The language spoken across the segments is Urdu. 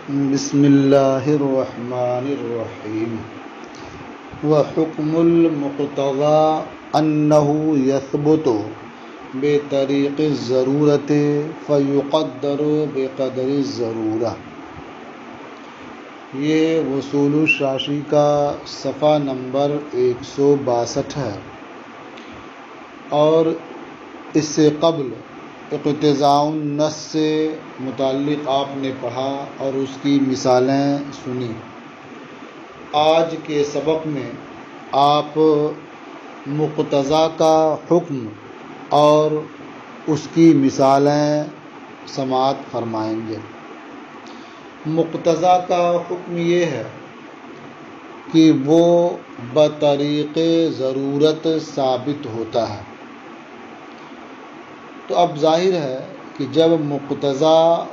بسم اللہ الرحمن الرحیم وحکم المقتضى انه يثبت بطریق الضرورت فیقدر بقدر الضرورہ۔ یہ وصول الشاشی کا صفحہ نمبر 162 ہے، اور اس سے قبل اقتضاء النص سے متعلق آپ نے پڑھا اور اس کی مثالیں سنی۔ آج کے سبق میں آپ مقتضیٰ کا حکم اور اس کی مثالیں سماعت فرمائیں گے۔ مقتضیٰ کا حکم یہ ہے کہ وہ بطریق ضرورت ثابت ہوتا ہے۔ تو اب ظاہر ہے کہ جب مقتضیٰ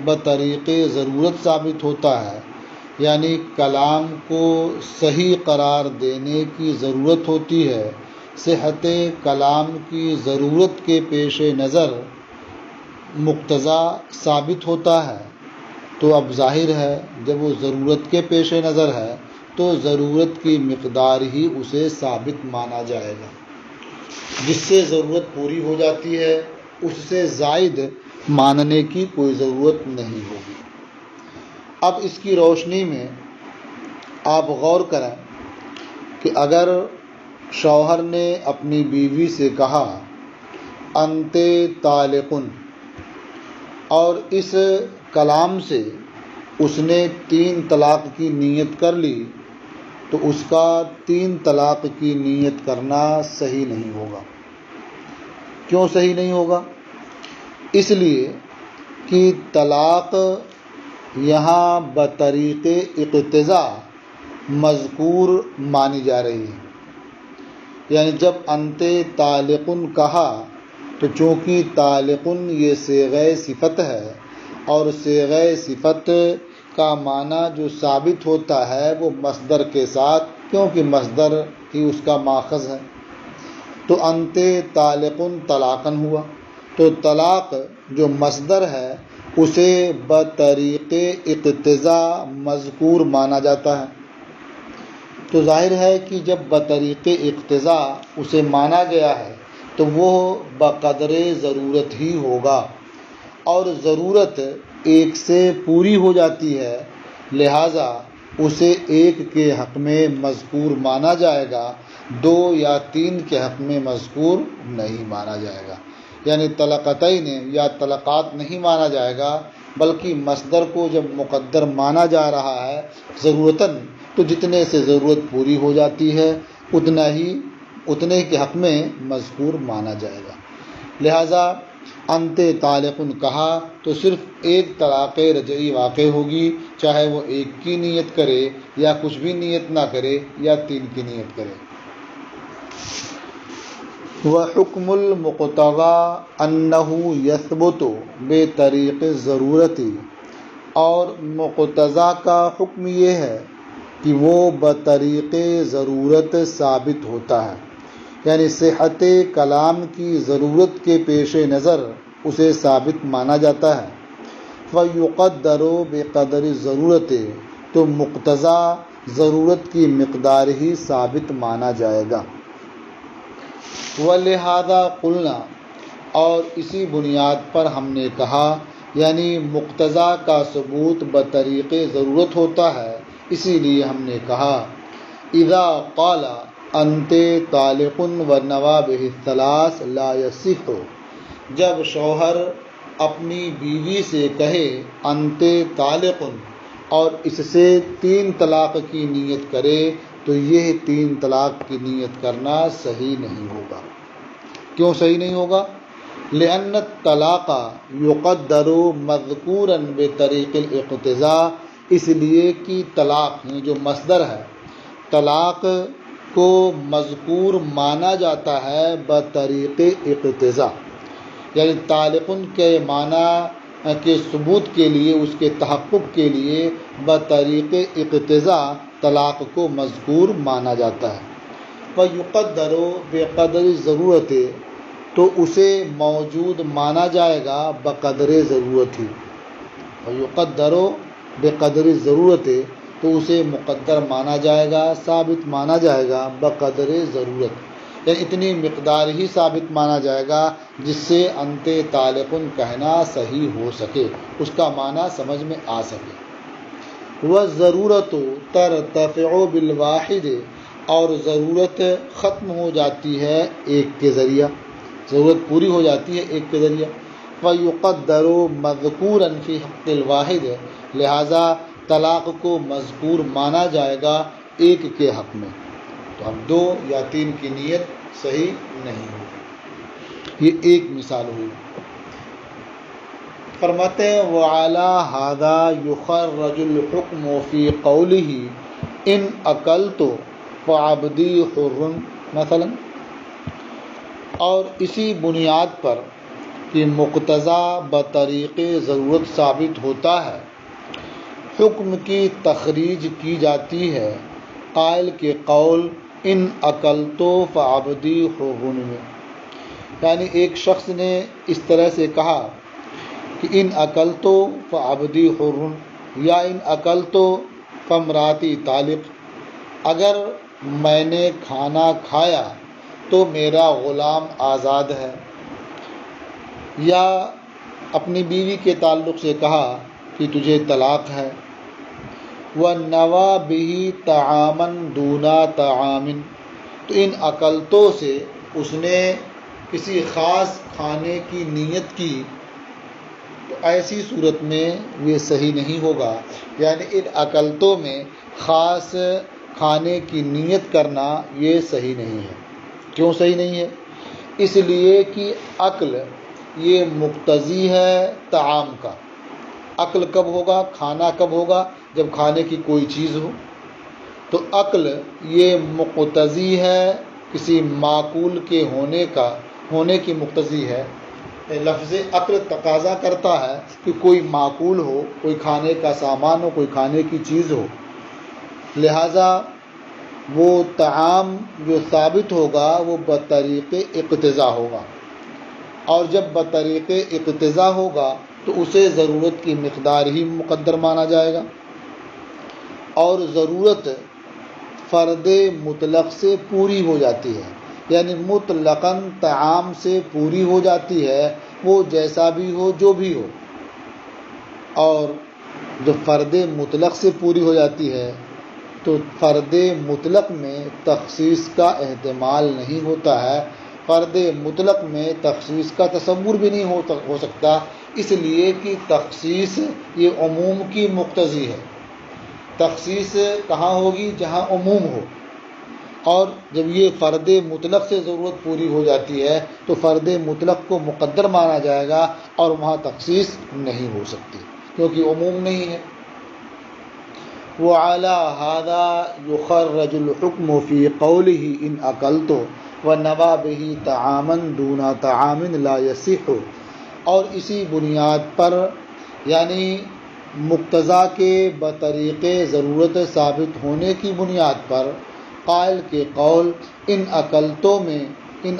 بطریق ضرورت ثابت ہوتا ہے، یعنی کلام کو صحیح قرار دینے کی ضرورت ہوتی ہے، صحت کلام کی ضرورت کے پیش نظر مقتضیٰ ثابت ہوتا ہے، تو اب ظاہر ہے جب وہ ضرورت کے پیش نظر ہے تو ضرورت کی مقدار ہی اسے ثابت مانا جائے گا۔ جس سے ضرورت پوری ہو جاتی ہے اس سے زائد ماننے کی کوئی ضرورت نہیں ہوگی۔ اب اس کی روشنی میں آپ غور کریں کہ اگر شوہر نے اپنی بیوی سے کہا انت طالقن، اور اس کلام سے اس نے 3 طلاق کی نیت کر لی، تو اس کا 3 طلاق کی نیت کرنا صحیح نہیں ہوگا۔ کیوں صحیح نہیں ہوگا؟ اس لیے کہ طلاق یہاں بطریق اقتضاء مذکور مانی جا رہی ہے۔ یعنی جب انت طالقن کہا تو چونکہ طالقن یہ صیغہ صفت ہے، اور صیغہ صفت کا معنی جو ثابت ہوتا ہے وہ مصدر کے ساتھ، کیونکہ مصدر ہی اس کا ماخذ ہے۔ تو انت طالقن طلاقن ہوا، تو طلاق جو مصدر ہے اسے بطریق اقتضاء مذکور مانا جاتا ہے۔ تو ظاہر ہے کہ جب بطریق اقتضاء اسے مانا گیا ہے تو وہ بقدر ضرورت ہی ہوگا، اور ضرورت ایک سے پوری ہو جاتی ہے، لہٰذا اسے 1 کے حق میں مذکور مانا جائے گا، 2 یا 3 کے حق میں مذکور نہیں مانا جائے گا۔ یعنی طلقتین یا طلقات نہیں مانا جائے گا، بلکہ مصدر کو جب مقدر مانا جا رہا ہے ضرورتاً، تو جتنے سے ضرورت پوری ہو جاتی ہے اتنے کے حق میں مذکور مانا جائے گا۔ لہٰذا انت طالقن کہا تو صرف 1 طلاق رجعی واقع ہوگی، چاہے وہ 1 کی نیت کرے یا کچھ بھی نیت نہ کرے یا 3 کی نیت کرے۔ وحکم المقتضى انه يثبت بطریق الضرورت، اور مقتضیٰ کا حکم یہ ہے کہ وہ بطریق ضرورت ثابت ہوتا ہے، یعنی صحت کلام کی ضرورت کے پیش نظر اسے ثابت مانا جاتا ہے۔ فیقدر بقدر الضرورت، تو مقتضیٰ ضرورت کی مقدار ہی ثابت مانا جائے گا۔ وَلِهَذَا قُلْنَا، اور اسی بنیاد پر ہم نے کہا، یعنی مقتضیٰ کا ثبوت بطریق ضرورت ہوتا ہے، اسی لیے ہم نے کہا اذا قال انت طالق ونوابه الثلاث لا يصح، جب شوہر اپنی بیوی سے کہے انت طالق اور اس سے 3 طلاق کی نیت کرے، تو یہ 3 طلاق کی نیت کرنا صحیح نہیں ہوگا۔ کیوں صحیح نہیں ہوگا؟ لأن الطلاق یقدر مذکورا بطریق الاقتضاء، اس لیے کہ طلاق جو مصدر ہے، طلاق کو مذکور مانا جاتا ہے بطریق اقتضاء، یعنی طالقن کے معنی کے ثبوت کے لیے، اس کے تحقق کے لیے بطریق اقتضاء طلاق کو مذکور مانا جاتا ہے۔ فیقدر بقدر ضرورت، تو اسے موجود مانا جائے گا بقدر ضرورت ہی۔ ویقدر بقدر ضرورت تو اسے مقدر مانا جائے گا، ثابت مانا جائے گا بقدر ضرورت، یعنی اتنی مقدار ہی ثابت مانا جائے گا جس سے انت طالقن کہنا صحیح ہو سکے، اس کا معنی سمجھ میں آ سکے۔ وَالضَّرُورَةُ تَرْتَفِعُ بِالْوَاحِدِ، اور ضرورت ختم ہو جاتی ہے ایک کے ذریعہ، ضرورت پوری ہو جاتی ہے ایک کے ذریعہ۔ فَيُقَدَّرُ مَذْكُورًا فِي حَقِّ الْوَاحِدِ، لہٰذا طلاق کو مذکور مانا جائے گا ایک کے حق میں، تو اب 2 یا 3 کی نیت صحیح نہیں ہوگی۔ یہ ایک مثال ہوئی۔ فرماتے ہیں وَعَلَىٰ هَذَا يُخَرَّجُ الْحُكْمُ فِي قَوْلِهِ إِنْ أَكَلْتُ فَعَبْدِي حُرٌّ مثلا، اور اسی بنیاد پر کہ مقتضا بطریق ضرورت ثابت ہوتا ہے، حکم کی تخریج کی جاتی ہے قائل کے قول ان اکلتو فعبدی حرٌ میں، یعنی ایک شخص نے اس طرح سے کہا کہ ان اکلتو فعبدی حرٌ یا ان اکلتو فامراتی طالق، اگر میں نے کھانا کھایا تو میرا غلام آزاد ہے، یا اپنی بیوی کے تعلق سے کہا کہ تجھے طلاق ہے۔ وَنَوَى بِهِ طَعَامًا دُونَ طَعَامٍ، تو ان اکلتوں سے اس نے کسی خاص کھانے کی نیت کی، تو ایسی صورت میں یہ صحیح نہیں ہوگا، یعنی ان اکلتوں میں خاص کھانے کی نیت کرنا یہ صحیح نہیں ہے۔ کیوں صحیح نہیں ہے؟ اس لیے کہ عقل یہ مقتضی ہے طعام کا۔ عقل کب ہوگا، کھانا کب ہوگا؟ جب کھانے کی کوئی چیز ہو، تو عقل یہ مقتضی ہے کسی معقول کے ہونے کی مقتضی ہے۔ لفظ عقل تقاضا کرتا ہے کہ کوئی معقول ہو، کوئی کھانے کا سامان ہو، کوئی کھانے کی چیز ہو، لہٰذا وہ طعام جو ثابت ہوگا وہ بطریق اقتضا ہوگا، اور جب بطریق اقتضا ہوگا تو اسے ضرورت کی مقدار ہی مقدر مانا جائے گا، اور ضرورت فرد مطلق سے پوری ہو جاتی ہے، یعنی مطلقاً طعام سے پوری ہو جاتی ہے، وہ جیسا بھی ہو جو بھی ہو، اور جو فرد مطلق سے پوری ہو جاتی ہے تو فرد مطلق میں تخصیص کا احتمال نہیں ہوتا ہے، فرد مطلق میں تخصیص کا تصور بھی نہیں ہو سکتا، اس لیے کہ تخصیص یہ عموم کی مقتضی ہے۔ تخصیص کہاں ہوگی؟ جہاں عموم ہو، اور جب یہ فرد مطلق سے ضرورت پوری ہو جاتی ہے تو فرد مطلق کو مقدر مانا جائے گا اور وہاں تخصیص نہیں ہو سکتی کیونکہ عموم نہیں ہے۔ وَعَلَىٰ هَذَا يُخَرَّجُ الْحُكْمُ فِي قَوْلِهِ إِنْ أَكَلْتُ وَنَوَى بِهِ طَعَامًا دُونَ طَعَامٍ لَا يَصِحُّ، اور اسی بنیاد پر یعنی مقتضا کے بطریق ضرورت ثابت ہونے کی بنیاد پر قائل کے قول ان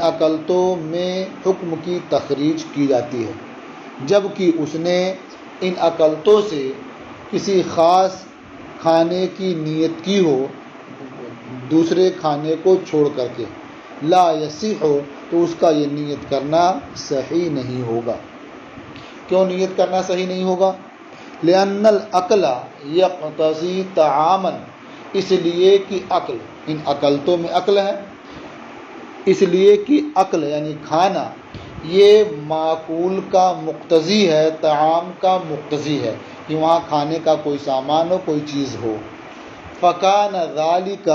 اکلتوں میں حکم کی تخریج کی جاتی ہے، جبکہ اس نے ان اکلتوں سے کسی خاص کھانے کی نیت کی ہو دوسرے کھانے کو چھوڑ کر کے، لا یصح ہو تو اس کا یہ نیت کرنا صحیح نہیں ہوگا۔ کیوں نیت کرنا صحیح نہیں ہوگا؟ لأن العقل یقتضی طعاما، اس لیے کہ عقل، ان عقلتوں میں عقل ہے، اس لیے کہ عقل یعنی کھانا یہ معقول کا مقتضی ہے، طعام کا مقتضی ہے کہ وہاں کھانے کا کوئی سامان ہو، کوئی چیز ہو۔ فکان ذالک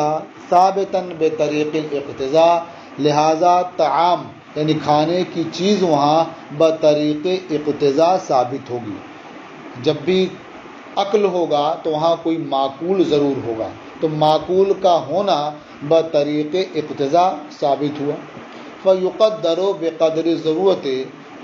ثابتا بطریق الاقتضاء، لہذا طعام یعنی کھانے کی چیز وہاں بطریق اقتضاء ثابت ہوگی۔ جب بھی عقل ہوگا تو وہاں کوئی معقول ضرور ہوگا، تو معقول کا ہونا بطریق اقتضاء ثابت ہوا۔ فیقدر بقدر ضرورت،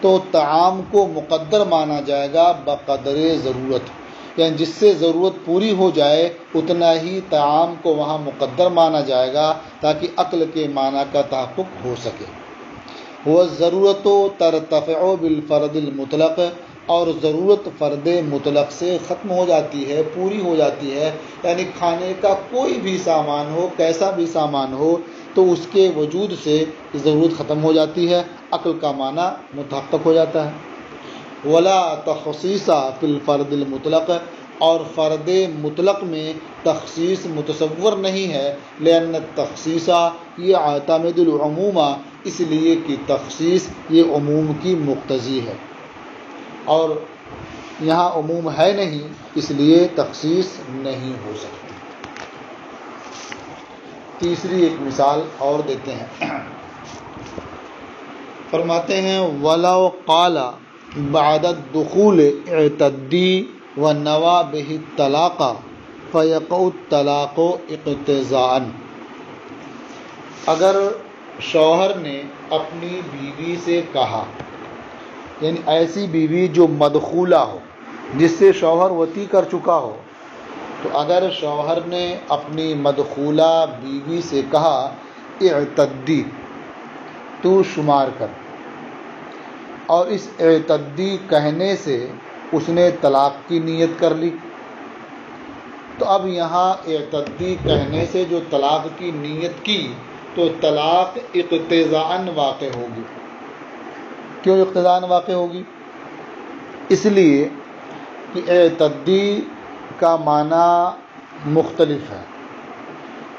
تو طعام کو مقدر مانا جائے گا بقدر ضرورت، یعنی جس سے ضرورت پوری ہو جائے اتنا ہی طعام کو وہاں مقدر مانا جائے گا تاکہ عقل کے معنی کا تحقق ہو سکے۔ والضرورت ترتفع بالفرد المطلق، اور ضرورت فرد مطلق سے ختم ہو جاتی ہے، پوری ہو جاتی ہے، یعنی کھانے کا کوئی بھی سامان ہو، کیسا بھی سامان ہو، تو اس کے وجود سے ضرورت ختم ہو جاتی ہے، عقل کا معنی متحقق ہو جاتا ہے۔ ولا تخصیص فی الفرد المطلق، اور فرد مطلق میں تخصیص متصور نہیں ہے، لأن التخصیص یہ عاتمد العموم، اس لیے کہ تخصیص یہ عموم کی مقتضی ہے، اور یہاں عموم ہے نہیں، اس لیے تخصیص نہیں ہو سکتی۔ تیسری ایک مثال اور دیتے ہیں، فرماتے ہیں وَلَوْ قَالَ بَعْدَ الدُّخُولِ اعْتَدِّي وَنَوَى بِهِ الطَّلَاقَ فَيَقَعُ الطَّلَاقُ اقتضاءً، اگر شوہر نے اپنی بیوی سے کہا، یعنی ایسی بیوی جو مدخولہ ہو، جس سے شوہر وطی کر چکا ہو، تو اگر شوہر نے اپنی مدخولہ بیوی سے کہا اعتدی، تو شمار کر، اور اس اعتدی کہنے سے اس نے طلاق کی نیت کر لی، تو اب یہاں اعتدی کہنے سے جو طلاق کی نیت کی، تو طلاق اقتضاءً واقع ہوگی۔ کیوں اقتضاءً واقع ہوگی؟ اس لیے کہ اعتدی کا معنی مختلف ہے۔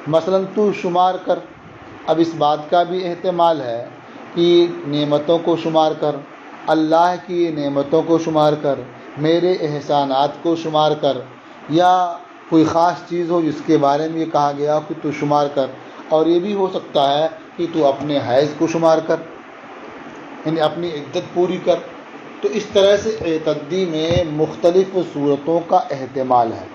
مثلا تو شمار کر، اب اس بات کا بھی احتمال ہے کہ نعمتوں کو شمار کر، اللہ کی نعمتوں کو شمار کر، میرے احسانات کو شمار کر، یا کوئی خاص چیز ہو جس کے بارے میں یہ کہا گیا کہ تو شمار کر، اور یہ بھی ہو سکتا ہے کہ تو اپنے حیض کو شمار کر، یعنی اپنی عدت پوری کر۔ تو اس طرح سے اعتدی میں مختلف صورتوں کا احتمال ہے،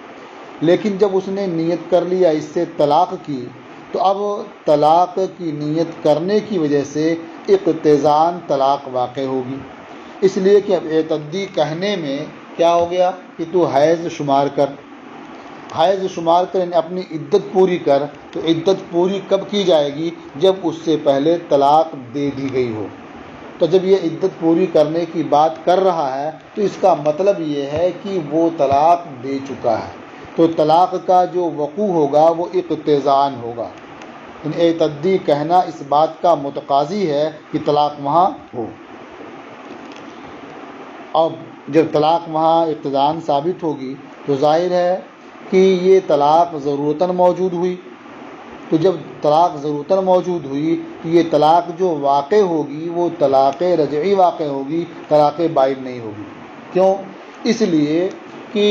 لیکن جب اس نے نیت کر لیا اس سے طلاق کی، تو اب طلاق کی نیت کرنے کی وجہ سے اقتضاءً طلاق واقع ہوگی، اس لیے کہ اب اعتدی کہنے میں کیا ہو گیا کہ تو حیض شمار کر، حیض شمار کر یعنی اپنی عدت پوری کر، تو عدت پوری کب کی جائے گی؟ جب اس سے پہلے طلاق دے دی گئی ہو۔ تو جب یہ عدت پوری کرنے کی بات کر رہا ہے تو اس کا مطلب یہ ہے کہ وہ طلاق دے چکا ہے، تو طلاق کا جو وقوع ہوگا وہ اقتضاءً ہوگا، اعتدی کہنا اس بات کا متقاضی ہے کہ طلاق وہاں ہو، اور جب طلاق وہاں اقتضاءً ثابت ہوگی تو ظاہر ہے کہ یہ طلاق ضرورتاً موجود ہوئی، تو جب طلاق ضرورتاً موجود ہوئی تو یہ طلاق جو واقع ہوگی وہ طلاق رجعی واقع ہوگی، طلاق بائن نہیں ہوگی۔ کیوں؟ اس لیے کہ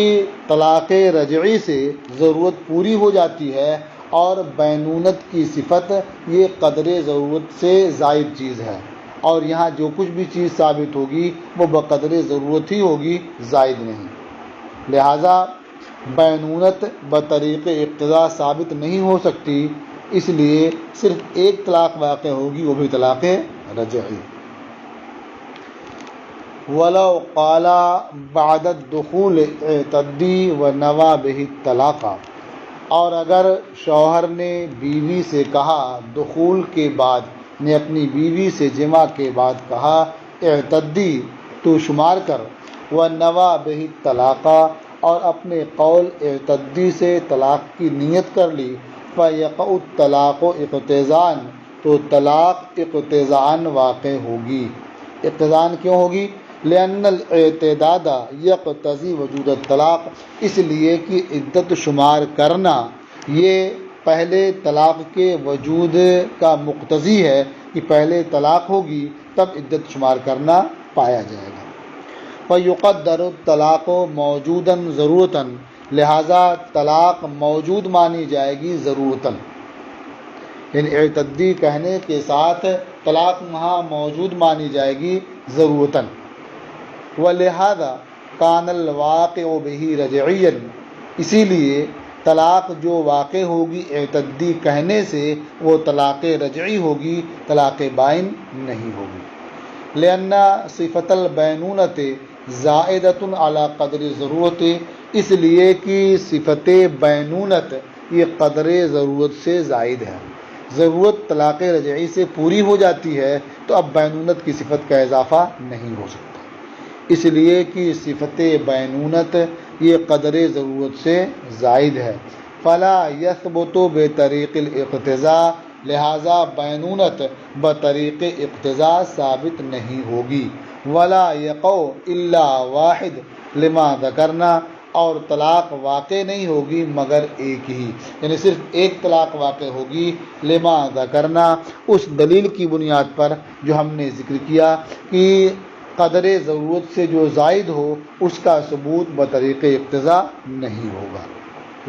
طلاق رجعی سے ضرورت پوری ہو جاتی ہے، اور بینونت کی صفت یہ قدر ضرورت سے زائد چیز ہے، اور یہاں جو کچھ بھی چیز ثابت ہوگی وہ بقدر ضرورت ہی ہوگی، زائد نہیں۔ لہٰذا بینونت بطریق اقتضاء ثابت نہیں ہو سکتی، اس لیے صرف ایک طلاق واقع ہوگی، وہ بھی طلاق رجعی۔ وَلَوْ قَالَ بَعْدَ الدُّخُولِ اعْتَدِّي وَنَوَى بِهِ الطَّلَاقَ، اور اگر شوہر نے بیوی سے کہا دخول کے بعد، نے اپنی بیوی سے جمع کے بعد کہا اعتدی، تو شمار کر، وَنَوَى بِهِ الطَّلَاقَ، اور اپنے قول اعتدی سے طلاق کی نیت کر لی، فَيَقَعُ الطَّلَاقُ اقتضاءً، تو طلاق اقتضاءً واقع ہوگی۔ اقتضاءً کیوں ہوگی؟ لأن الاعتداد یقتضی وجود الطلاق، اس لیے کہ عدت شمار کرنا یہ پہلے طلاق کے وجود کا مقتضی ہے، کہ پہلے طلاق ہوگی تب عدت شمار کرنا پایا جائے گا۔ فَيُقَدَّرُ الطَّلَاقُ مَوْجُودًا ضَرُورَةً، لہٰذا طلاق موجود مانی جائے گی ضرورتاً، یعنی اعتدی کہنے کے ساتھ طلاق وہاں موجود مانی جائے گی ضرورتاً۔ وَلِہَذَا كَانَ الْوَاقِعُ بِهِ رَجْعِيًّا، اسی لیے طلاق جو واقع ہوگی اعتدی کہنے سے وہ طلاق رجعی ہوگی، طلاق بائن نہیں ہوگی۔ لأن صفت البینونت زائدۃ علی قدر ضرورت، اس لیے کہ صفت بینونت یہ قدر ضرورت سے زائد ہے، ضرورت طلاق رجعی سے پوری ہو جاتی ہے، تو اب بینونت کی صفت کا اضافہ نہیں ہو سکتا۔ اس لیے کہ صفت بینونت یہ قدر ضرورت سے زائد ہے۔ فلا یثبت بطریق الاقتضاء، لہذا بینونت بطریق اقتضاء ثابت نہیں ہوگی۔ ولا یقع الا واحد لما ذکرنا، اور طلاق واقع نہیں ہوگی مگر ایک ہی، یعنی صرف ایک طلاق واقع ہوگی لما ذکرنا، اس دلیل کی بنیاد پر جو ہم نے ذکر کیا کہ قدر ضرورت سے جو زائد ہو اس کا ثبوت بطریق اقتضاء نہیں ہوگا۔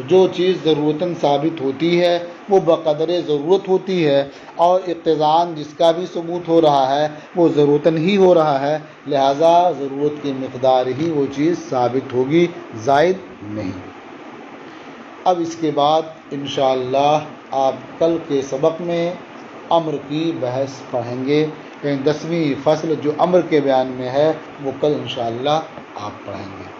جو چیز ضرورتاً ثابت ہوتی ہے وہ بقدر ضرورت ہوتی ہے، اور اقتضاءً جس کا بھی ثبوت ہو رہا ہے وہ ضرورتاً ہی ہو رہا ہے، لہٰذا ضرورت کی مقدار ہی وہ چیز ثابت ہوگی، زائد نہیں۔ اب اس کے بعد انشاءاللہ آپ کل کے سبق میں امر کی بحث پڑھیں گے، یعنی 10ویں فصل جو امر کے بیان میں ہے وہ کل انشاءاللہ آپ پڑھیں گے۔